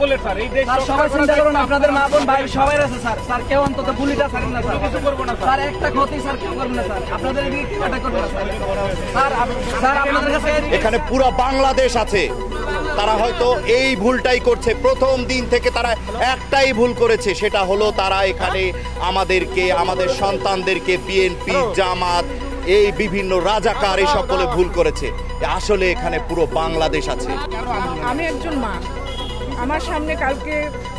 সকলের স্যার, এই দেশ সবাই চিন্তা করুন, আপনাদের মা বোন ভাই সবাই আছে স্যার। স্যার কেউ অন্তত গুলিটা ছাড়েন না স্যার, কিছু করবো না স্যার একটা ক্ষতি স্যার কেউ করবেন না স্যার, আপনাদের এদিকে অ্যাটাক করবেন না স্যার। স্যার আপনাদের কাছে এখানে পুরো বাংলাদেশ আছে, তারা হয়তো এই ভুলটাই করছে। প্রথম দিন থেকে তারা একটাই ভুল করেছে, সেটা হলো তারা এখানে আমাদেরকে, আমাদের সন্তানদেরকে বিএনপি, জামাত, এই বিভিন্ন রাজাকার এই সকলে ভুল করেছে। আসলে এখানে পুরো বাংলাদেশ আছে। আমি একজন মা, আমার সামনে কালকে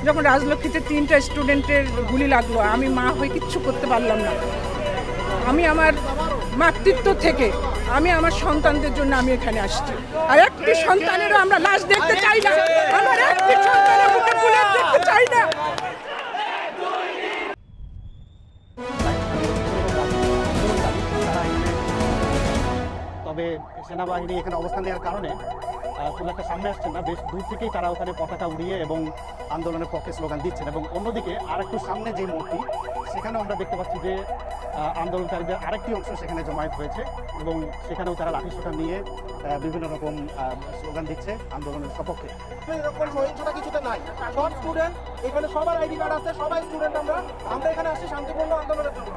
যখন রাজলক্ষ্মীতে 3টা স্টুডেন্টের গুলি লাগলো, আমি মা হয়ে কিচ্ছু করতে পারলাম না। আমি আমার মাতৃত্ব থেকে আমি আমার সন্তানদের জন্য আমি এখানে আসছি। আর একটি সন্তানেরও আমরা লাশ দেখতে চাই না, আমার একটি সন্তানের মুখে বুলেট দেখতে চাই না। তবে সেনাবাহিনী এখানে অবস্থান নেওয়ার কারণে খুব একটা সামনে আসছেন না, বেশ দূর থেকেই তারা ওখানে পতাকা উড়িয়ে এবং আন্দোলনের পক্ষে স্লোগান দিচ্ছেন। এবং অন্যদিকে আরেকটু সামনে যে মোড়টি, সেখানেও আমরা দেখতে পাচ্ছি যে আন্দোলনকারীদের আরেকটি অংশ সেখানে জমায়েত হয়েছে এবং সেখানেও তারা লাঠিসোঁটা নিয়ে বিভিন্ন রকম স্লোগান দিচ্ছে আন্দোলনের সপক্ষে। এরকম সহিংসতা কিছুতে নাই, সব স্টুডেন্ট এখানে, সবার আইডি কার্ড আছে, সবাই স্টুডেন্ট। আমরা এখানে আসছি শান্তিপূর্ণ আন্দোলনের জন্য।